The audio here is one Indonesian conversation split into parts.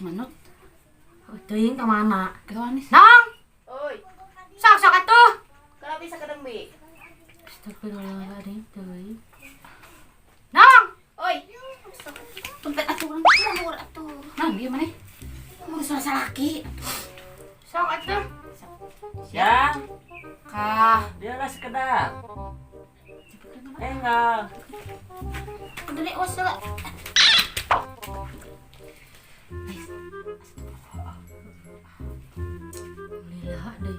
manut. Teuing ka mana? Kita manis. Nong, Oi, sok atuh. kalau bisa kedeng bi. Astagfirullahaladzim, teuing. Nong, Oi, Tumpet atuh urang ngawur atuh. nang dia mana? Mau salah laki. Sok atuh. Ya, Kah, dia lah sekedar. Enggak. udah nih wasela. Alhamdulillah deh.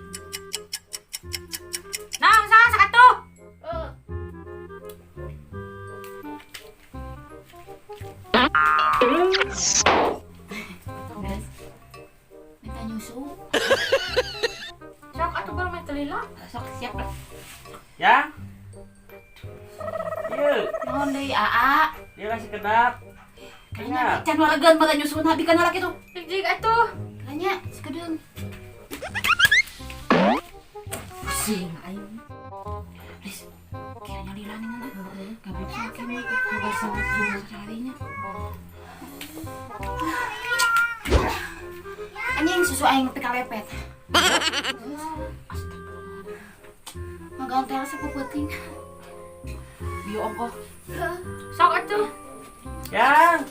Nong, sok atuh. eh, Minta nyusu. Sok atuh baru mah telila. Sok siap lah. Ya. Iya, Naon deui Aa? dia lah sekedar. Kayaknya can walagan baga nyusun habi kana laki tuh. Jig atuh. Kayaknya sekedeung. Pusing aing. Please. Kiranya dilani mana? Kabeh sakit mah. Enggak salah sekalinya. Anjing susu aing teh kalepet. Magang teh rasa peuting. Bio ongkoh. Sok atuh. Ya.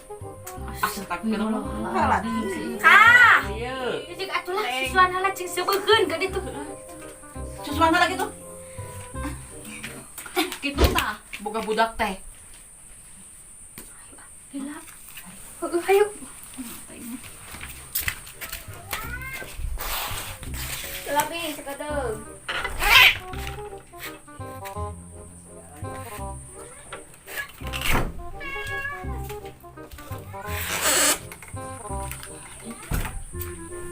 Astagfirullahaladzim. Kah. Iya. Jig atuh lah susuan heula cing sebeukeun ka ditu. Susuan lagi tuh. Gitu tah, boga budak teh. Lila. Ayo. kalau bi sekedeng.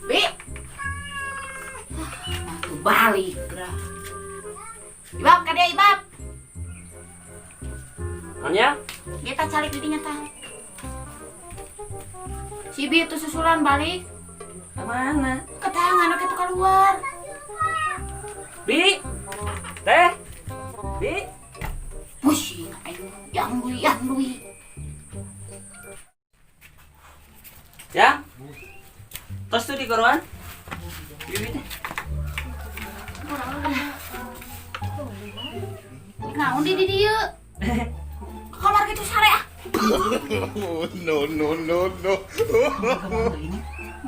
Bi. Tuh balik, gerah. Ibab, kadea Ibab. Anya? Kita calik didinya tah. Si Bi itu susulan balik. Kemana? Ke tangan itu keluar. Bi. Teh. Bi. Pusing, ayo. Yang lui. Ya. Tos tuh di koruan. Bibi teh. Naon di dieu? Kamar gitu sare ah. No.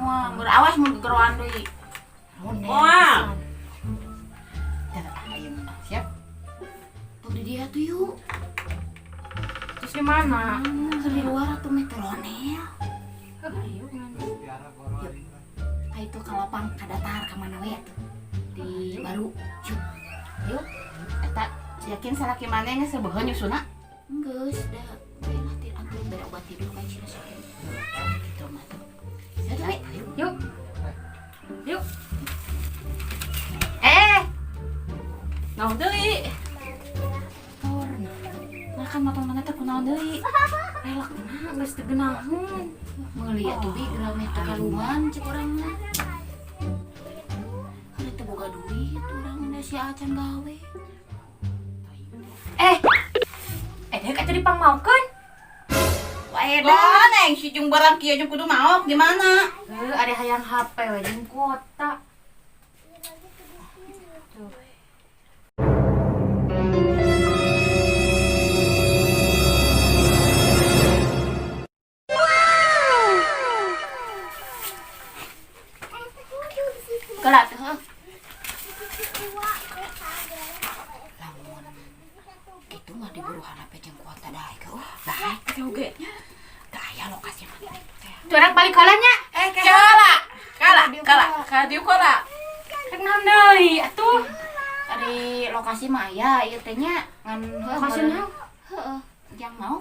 Wah, berawas mun geroan deui. Moal. Siap. Tuh di dia tuh yuk. Terus di mana? Di luar atuh meteronel. Ayo ngan. Ah itu kalapang kadatar ka mana we atuh. Di baru. Yuk. Eta yakin salaki maneh geus sebeuheun nyusuna? Geus da. Belah ti atuh bere obat tidur ka cina sakit. Gitu mah tuh. Ayo, Yuk. Yuk. Naon deui? Tor. Nah kan matang mana teh kunaon deui? Relak tenang, geus teu geunaheun. Meuli atuh bi gerame teh kaluman cek urang mah. Ada teh boga duit urang mah si acan gawe. Dek atuh dipangmaukeun. Wae dah neng si jeung barang kieu jeung kudu maok di mana? Ada hayang HP we jeung kuota. Gelat heuh. Lamun itu mah diburu harape jeung kuota daek heuh. Daek teh oge nya. Tah aya lokasi mah. Tuh anak balik heula nya. Kala dieu kola. Rek naon deui atuh? Tadi lokasi mah aya ieu teh nya ngan heuh. Lokasi naon? Heeh. Yang mau.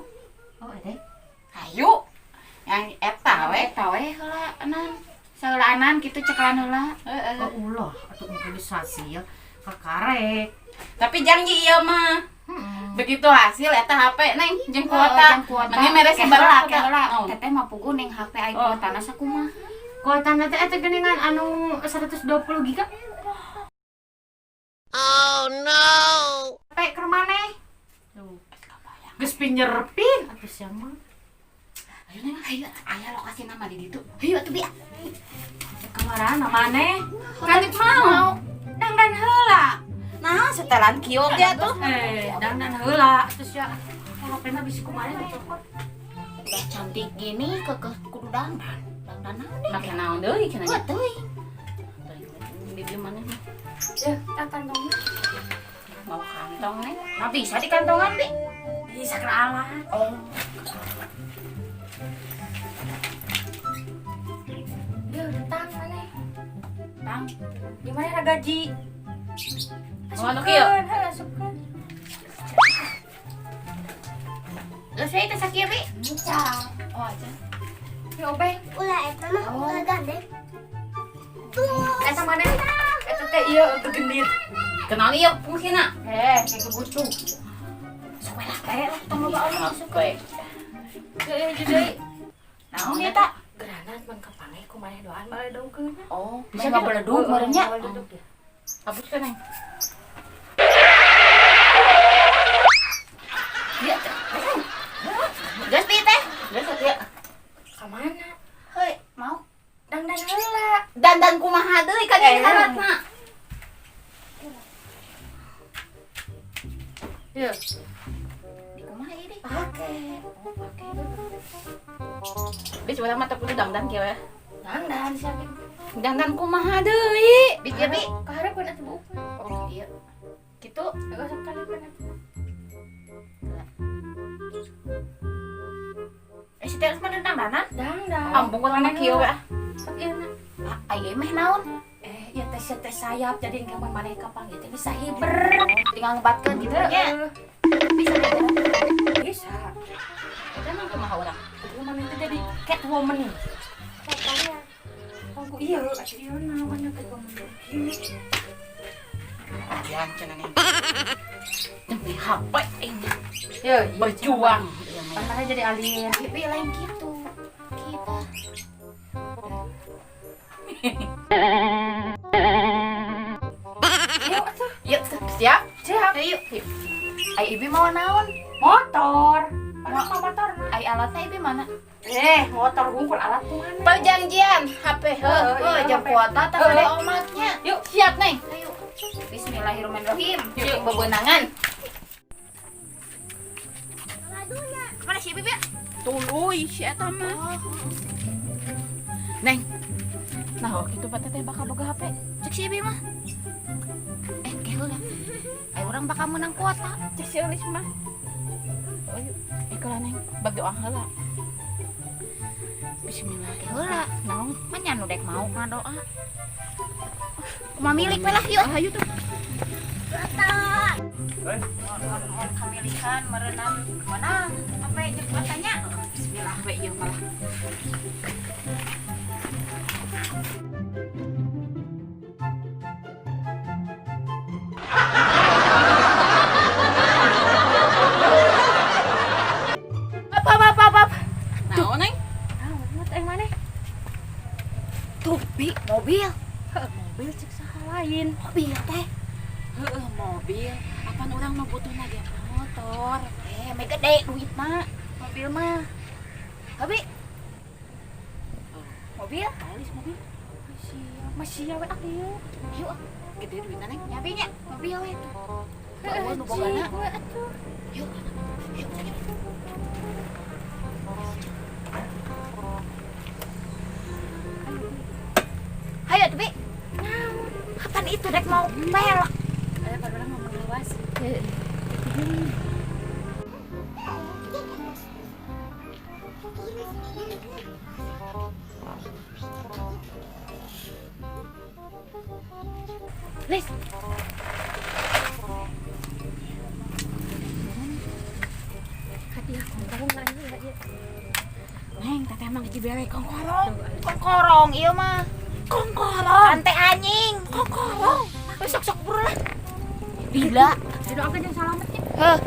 Oh, teh. Hayu. Yang eta we heula anan. Saulaanan kitu ceklan heula. Heeh. Oh, ulah atuh mobilisasi ya. Kakarek. Tapi janji ieu mah. Begitu hasil eta HP neng jeung kuota. Mending mere sebelah heula. Teteh mah pugu ning HP aya kuotana sakumaha. Kuotana teh eta geuningan anu 120 giga. Oh no. Sampai ke maneh. Tuh. Geus pinjerpin atuh sia mah. Ayo neng, ayo, aya lokasi nama di ditu. Ayo atuh bi. Kemarin namanya kan mau dangdan heula. Nah, setelan kieu ge atuh. Dangdan heula terus ya kalau pernah bisa kumaha cokot. Udah cantik gini kekeh kudu dangdan. Dangdan naon deh? Make naon deui cenah. Buat teuing. Di mana nih? Ya, kantongnya. Mau kantong nih. Nah, bisa di kantongan bi. Bisa ke alat. Oh. Ya, datang mana? Tang. Di mana ada gaji? Mau anu kieu? Masukkan. Geus we teh sakieu bi. Bisa. Oh, aja. Ya, obeng. Ulah eta mah ulah gade. Eta mana? Eta teh ieu kegendit. Kenal ieu fungsina. Kayak butuh. Sok we lah kae lah tong loba Allah masuk Oke. Ya, jadi Naon eta? granat man kapange kumaha doan baledongkeun. Oh, Bisa bisa baledug meureun nya. Baledug ya. Abut kan neng. Iya. Geus bi teh. Geus atuh. Ka mana? Heuy, mau Dangdan heula. dandan kumaha deui ka dieu haratna. Ya, Di kumaha ieu deh? pake. Bis ulah mata kudu dangdan kieu ya. Dangdan siapa? Dangdan kumaha deui? Bi ieu bi. Kahareupeun atuh bu. Oh, iya. Kitu Enggak usah kali bener. si Teres mah dandanan. Dangdan. Ampun kana kieu ya. Sok ieu na. Aya meh naon? Ya teh sayap jadi engke mun maneh kapanggih teh bisa hiber. Tinggal ngebatkeun gitu nya. Heeh. Bisa deh. Bisa. Eta mah kumaha urang? Itu maneh teh jadi Catwoman. Pokoknya. Pokok iya, atuh ieu namanya Catwoman. Jangan cenah neng. Demi HP ini Ya, berjuang. Pan maneh jadi alien. Bi lain gitu. Kita. Yuk atuh. Yuk, siap. Siap. Ayo. Ai ibi mau naon? Motor. Mana mau motor? Ai alatnya ibi mana? Motor hungkul alat mana? Perjanjian HP iya, jam HP. kuota tak ada omatnya. Yuk. Siap, Neng. Ayo. Bismillahirrahmanirrahim. Yuk, bebenangan. Mana si Bibi? Tuluy si eta mah. Neng. Nah, waktu itu bata teh bakal boga HP. Cek si Bibi mah. Heula. Ai urang bakal menang kuota. Cek si Elis mah. Oh, yuk. Ikulah neng, bagi orang heula. Bismillah. Heula. Naon? Manya nu dek mau ngadoa. Kumaha milik we lah yuk. Ayo tuh. Mohon kamilihan merenang menang. Apa jeung kuotanya? Bismillah we ieu malah. Apa. Naon neng? Yang mana? Tuh, Bi, mobil. Mobil cek saha lain. Mobil teh. Heeh, mobil. Apaan orang mah butuhna dia motor. Meh gede duitna. Mobil mah. Abi. Mobil? Alis mobil. Masih ya we atuh. Yuk. Gede duitna neng. Nyabinya mobil we tuh. Heeh, Bawa nu bogana. we atuh. Yuk. Yuk. Hayo tuh, Bi. Kapan itu dek mau pelak? Padahal mau mengelawas. Lis. Hadiah kongkorong lagi ya. Neng, teteh emang cibere kongkorong. Kongkorong ieu mah. Kongkorong. Santai anjing. Kongkorong. Sok buru lah. Bila. Doakan yang selamatnya. Heh.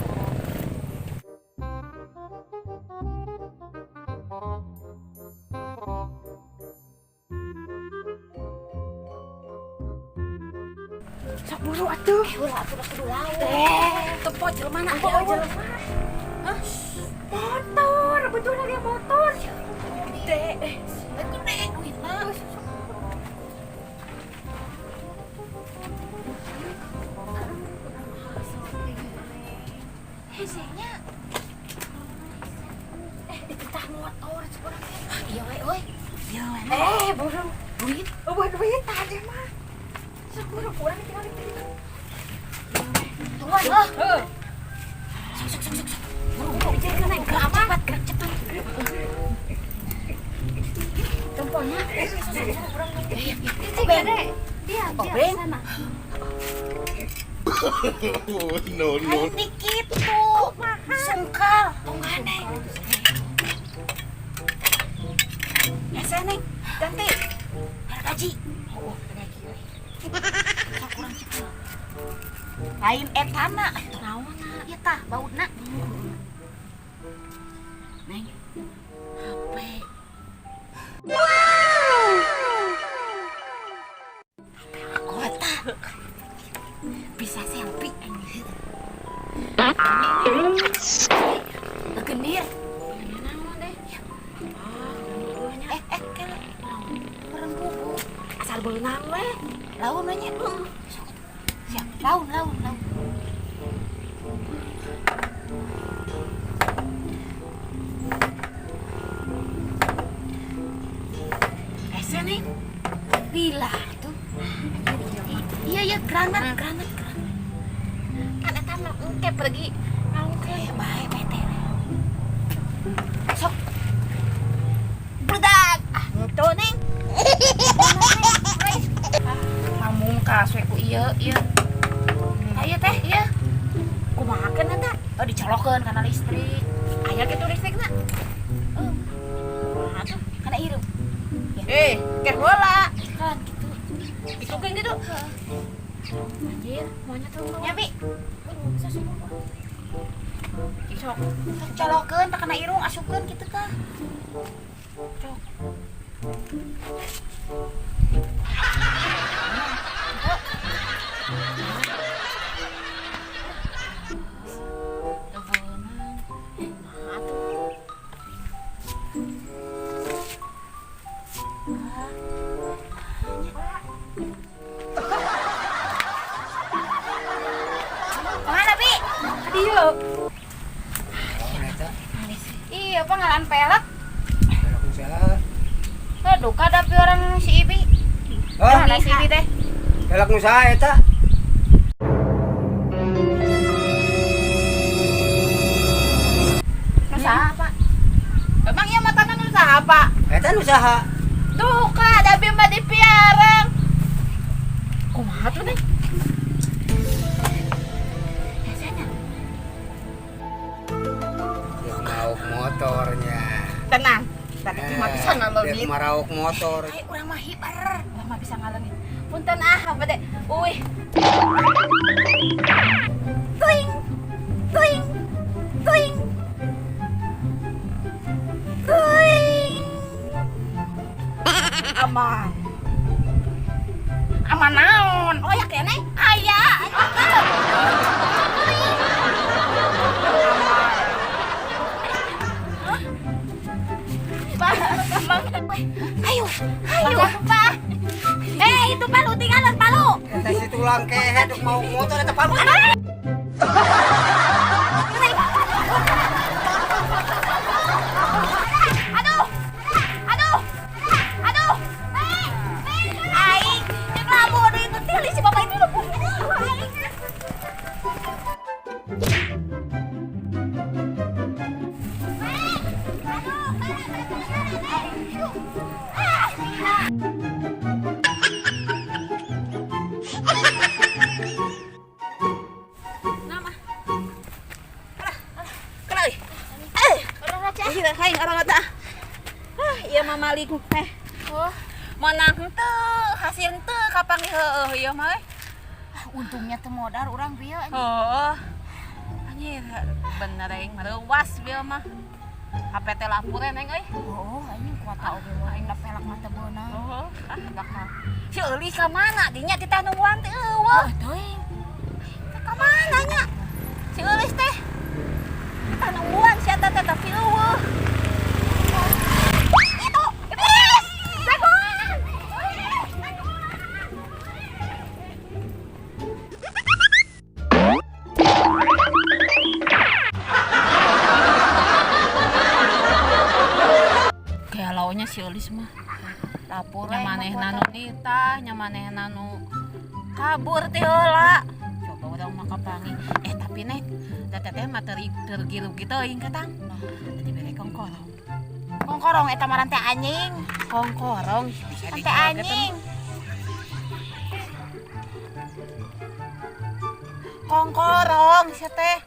Sok buru atuh. Ulah atuh kudu laut. Tepo jelema na Motor. betul ada motor. Gede. Gede duitna. Hesenya. Dititah motor seorang. Iya we euy. Iya we. Burung. Duit. Oh, duit aja mah. Sekurang kurang tinggal itu. Tuan. Sok. Buru-buru jalan naik gerak cepat, gerak cepat. Temponya. Iya. Gede. Dia Obeng. sana. No. Dikit tuh. Sengkal. Tong aneh. Ya sana, ganti. Gaji. Oh, gaji. Sok kurang cepat. Lain etana. Naonna? Ieu tah bautna. Neng. HP. Kota. Bisa selfie anjir. Gendir. Naon deh? Kele. Meren buku. Asal beunang we. Laun we nya. Siap. Laun. Neng. Bila tuh. Iya, granat. Kan eta mah engke pergi ngangke bae bete. Sok. Budak. Tuh, Neng. Pamungkas we ku ieu. Ayo teh, ieu. Kumahakeun eta? Oh, dicolokeun kana listrik. Aya kitu listrikna. Kumaha tuh? Kana hirup. Ker bola. Kan gitu. Itu kan gitu. Anjir, maunya tuh. Ya, Bi. Sok colokeun tak kena irung asupkeun kitu tah. Cok. Iya, pengalan pelek. Aduh, kadapi orang si Ibi. Orang si Ibi teh. Pelak nu saha eta? Nu saha, Pak? Emang ieu matana nu saha, Pak? Eta nu saha? Tuh, kadapi mah dipiarang. Kumaha tuh, Neng? Dia marauk motornya. Tenang. Tadi cuma bisa Dia ngalengin. marauk motor. Ay, urang mah hibar. Urang mah bisa ngalengin. Punten apa deh? Uih. Tuing. Aman naon? Oh ya kene? Aya. Ayo, Pak. Itu palu tinggalan palu. Eta si tulang kehe duk mau motor eta palu. Aduh. Aing, cek lamu itu tili si bapak itu. Iya mama liku teh. Oh, menang teu, hasil teu kapan heueuh ieu mah. Untungnya teu modal urang bieu. Oh. Anjir, bener aing mareuwas bieu mah. HP teh lapure neng euy. Oh, anjing kuota oge mah aing da pelak mah teu beunang. Oh, bakal. Si Euli ka mana? Dinya ti tanuan teh eueuh. Teuing. Ka mana nya? Si Eulis teh. Tanuan si eta teh tapi eueuh. si Olis mah. Dapur Nya manehna nu nitah, nya manehna nu kabur teh heula. Coba urang mah kapangi. Tapi Neng, teteh mah tergiru gitu teuing katang. Tadi bere kongkorong. Kongkorong eta mah teh anjing. Kongkorong bisa Teh dijaga anjing. Kongkorong sia teh.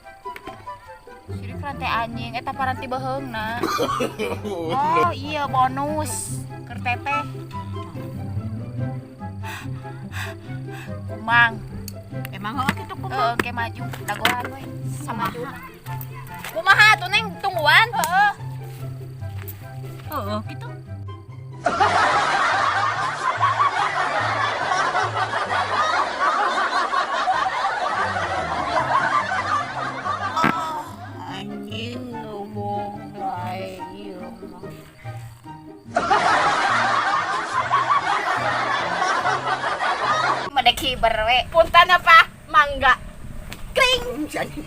Sirik rantai anjing eta paranti beheungna. Oh iya bonus. Keur teteh. Kumang. Emang heeh kitu kumaha? Ke maju dagoan we. Sama maju. Kumaha tuh Neng tungguan? Heeh. Heeh gitu. Anjing ngomong bae ieu mah. Made kiber we. Punten apa? Mangga. Kring. Anjing.